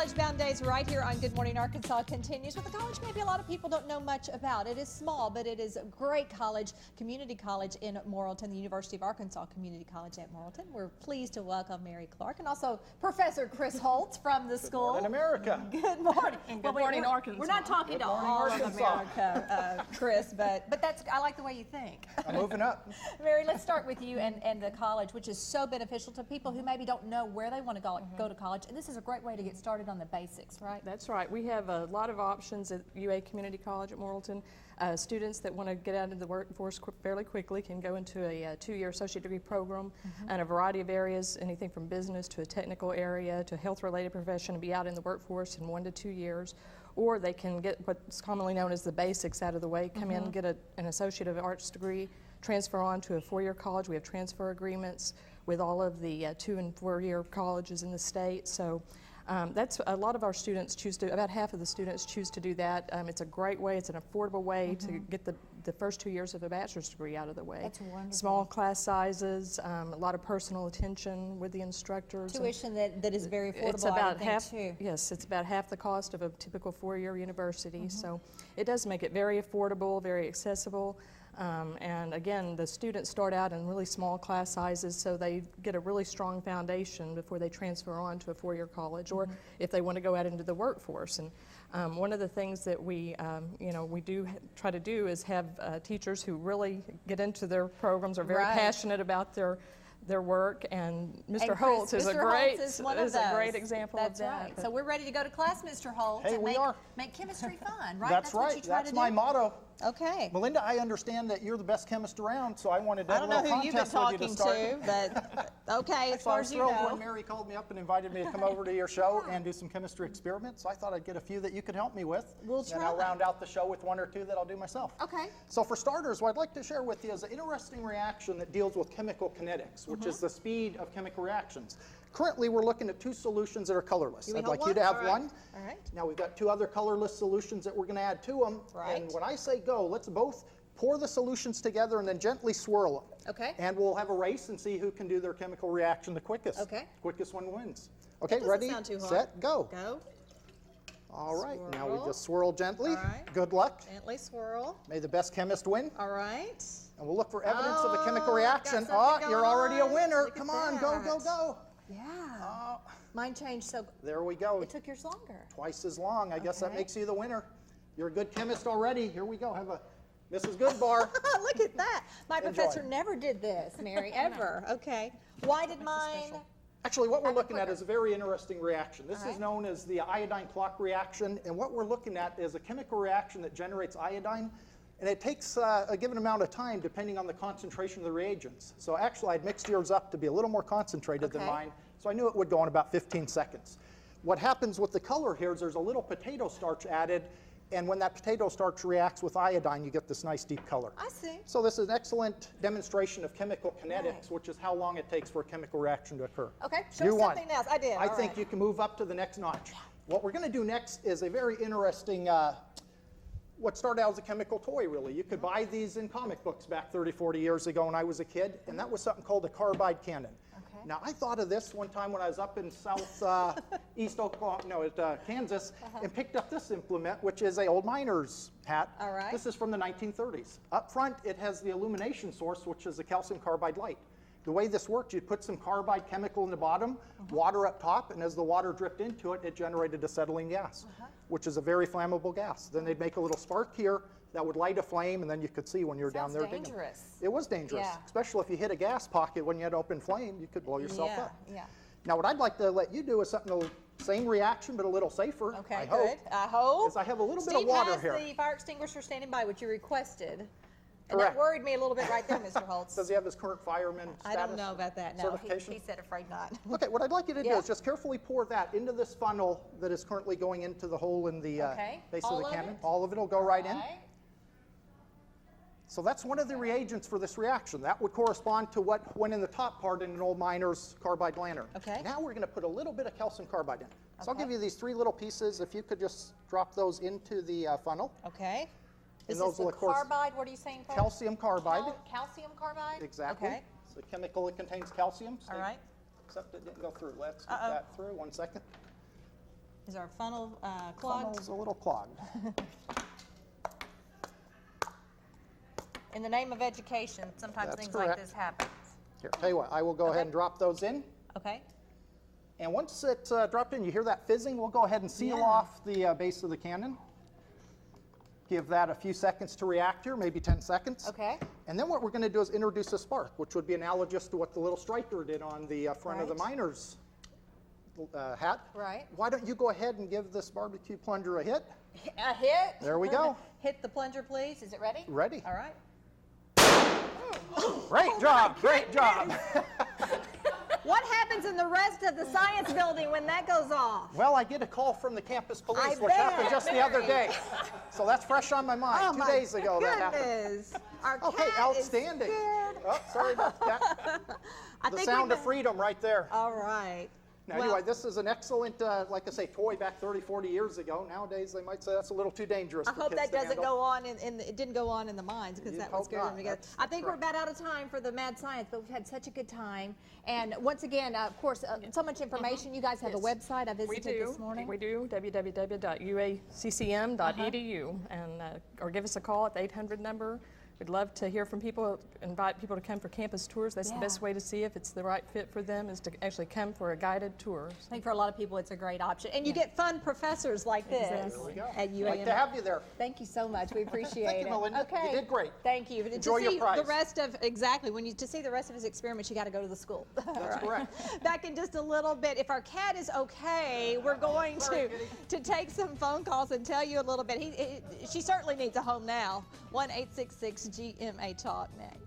College Bound Days right here on Good Morning Arkansas continues with a college maybe a lot of people don't know much about. It is small, but it is a great college, community college in Morrilton, the University of Arkansas Community College at Morrilton. We're pleased to welcome Mary Clark and also Professor Chris Holtz from the school. Good morning, America. Good morning. And good morning, Arkansas. We're not talking to all of America, Chris, but that's, I like the way you think. I'm moving up. Mary, let's start with you and the college, which is so beneficial to people who maybe don't know where they want to go to college. And this is a great way to get started on the basics, right? That's right. We have a lot of options at UA Community College at Morrilton. Students that want to get out into the workforce fairly quickly can go into a two-year associate degree program in a variety of areas, anything from business to a technical area to a health-related profession, and be out in the workforce in 1 to 2 years. Or they can get what's commonly known as the basics out of the way, come in and get an Associate of Arts degree, transfer on to a 4-year college. We have transfer agreements with all of the 2- and 4-year colleges in the state. So that's a lot of our students choose to, about half of the students choose to do that. It's a great way, it's an affordable way to get the first 2 years of a bachelor's degree out of the way. That's wonderful. Small class sizes, a lot of personal attention with the instructors. Tuition that is very affordable, It's about half, too. yes, it's about half the cost of a typical 4-year university. So it does make it very affordable, very accessible. And again, the students start out in really small class sizes, so they get a really strong foundation before they transfer on to a 4-year college, or if they want to go out into the workforce. And one of the things that we do try to do is have teachers who really get into their programs, are very passionate about their work, and Mr. Holtz is a great example of that. That's right. So we're ready to go to class, Mr. Holtz. Hey, we are. Make chemistry fun, right? That's right. That's my motto. Okay. Melinda, I understand that you're the best chemist around, so I wanted to have a little who you've been contest with you to talking start. to, but okay, as So I far was as you thrilled know. when Mary called me up and invited me to come over to your show and do some chemistry experiments. So I thought I'd get a few that you could help me with. We'll And I'll try. round out the show with 1 or 2 that I'll do myself. Okay. So for starters, what I'd like to share with you is an interesting reaction that deals with chemical kinetics, which is the speed of chemical reactions. Currently, we're looking at 2 solutions that are colorless. I'd like you to have one. All right. Now we've got 2 other colorless solutions that we're going to add to them. Right. And when I say go, let's both pour the solutions together and then gently swirl them. Okay. And we'll have a race and see who can do their chemical reaction the quickest. Okay. Quickest one wins. Okay, doesn't ready, sound too hard. set, go. Go. All right, now Swirl. we just swirl gently. All right. Good luck. Gently swirl. May the best chemist win. All right. And we'll look for evidence of a chemical Oh, reaction. got Oh, something you're going already a on. winner. Look at Come on, go, go, that. go. Yeah. Oh, Mine changed, so there we go. it took yours longer. Twice as long. I guess that Okay. makes you the winner. You're a good chemist already. Here we go. Have a Mrs. Goodbar. Look at that. My Enjoy. professor never did this, Mary, ever. Okay. Why did mine? Actually, what we're Have it looking at quicker. is a very interesting reaction. This All is right. known as the iodine clock reaction, and what we're looking at is a chemical reaction that generates iodine, and it takes a given amount of time depending on the concentration of the reagents. So actually, I'd mixed yours up to be a little more concentrated than Okay. mine, so I knew it would go in about 15 seconds. What happens with the color here is there's a little potato starch added, and when that potato starch reacts with iodine, you get this nice deep color. I see. So this is an excellent demonstration of chemical kinetics, Right. which is how long it takes for a chemical reaction to occur. Okay. Show You us won. something else. I did. I All think right. you can move up to the next notch. What we're going to do next is a very interesting, what started out as a chemical toy, really. You could buy these in comic books back 30, 40 years ago when I was a kid, and that was something called a carbide cannon. Okay. Now, I thought of this one time when I was up in east Oklahoma, no, Kansas, and picked up this implement, which is a old miner's hat. All right. This is from the 1930s. Up front, it has the illumination source, which is a calcium carbide light. The way this worked, you'd put some carbide chemical in the bottom, water up top, and as the water dripped into it, it generated acetylene gas, which is a very flammable gas. Then they'd make a little spark here that would light a flame, and then you could see when you were down Sounds there digging. dangerous. It was dangerous, Yeah. especially if you hit a gas pocket when you had open flame, you could blow yourself Yeah. up. Yeah. Now, what I'd like to let you do is something, the same reaction, but a little safer, Okay. I Good. hope. I hope. Is I have a little bit Steve of water has here. the fire extinguisher standing by, which you requested. And Correct. that worried me a little bit right there, Mr. Holtz. Does he have his current fireman I status? don't know about that. No, certification? he said afraid not. Okay, what I'd like you to do Yeah. is just carefully pour that into this funnel that is currently going into the hole in the Okay. base All of the of cannon. it? All of it will go right in. Right. So that's one of the reagents for this reaction. That would correspond to what went in the top part in an old miner's carbide lantern. Okay. Now we're going to put a little bit of calcium carbide in. So I'll Okay. give you these 3 little pieces. If you could just drop those into the funnel. Okay. This those is the will, of course, carbide. What are you saying? Paul? Calcium carbide. Calcium carbide? Exactly. Okay. It's a chemical that contains calcium. All right. Except it didn't go through. Let's get Uh-oh. that through. 1 second. Is our funnel clogged? Funnel's a little clogged. In the name of education, sometimes That's things correct. like this happen. Here, tell you what, I will go ahead and drop those in. Okay. And once it's dropped in, you hear that fizzing, we'll go ahead and seal Yeah. off the base of the cannon. Give that a few seconds to react here, maybe 10 seconds. Okay. And then what we're going to do is introduce a spark, which would be analogous to what the little striker did on the front of the Right. miner's hat. Right. Why don't you go ahead and give this barbecue plunger a hit? A hit. There we go. Hit the plunger, please. Is it ready? Ready. All right. Great job, great job. What happens in the rest of the science building when that goes off? Well, I get a call from the campus police, I which happened bet. just the other day. So that's fresh on my mind. Oh 2 my days ago that happened. goodness. Our Okay, cat outstanding. Is scared. Oh, sorry about that. I The think sound we of freedom right there. All right. Now, Well, anyway, this is an excellent, like I say, toy back 30, 40 years ago. Nowadays, they might say that's a little too dangerous I for hope kids that to doesn't handle. go on it didn't go on in the mines because You that would hope scare them not. to death. That's I think we're correct. about out of time for the Mad Science, but we've had such a good time. And once again, of course, so much information. You guys have a website I We visited this do. morning. We do. www.uaccm.edu, and or give us a call at the 800 number. We'd love to hear from people, invite people to come for campus tours. That's the best way to see if it's the right fit for them, is to actually come for a guided tour. I think for a lot of people it's a great option. And you get fun professors like this Exactly. There we go. at UAM. Like to have you there. Thank you so much. We appreciate Thank you, it. Melinda. Okay. You did great. Thank you. Enjoy to your see prize. the rest of to see the rest of his experiments, you got to go to the school. That's correct. Back in just a little bit, if our cat is okay, we're going Sorry, to take some phone calls and tell you a little bit. She certainly needs a home now. 1-866-GMA Talk next.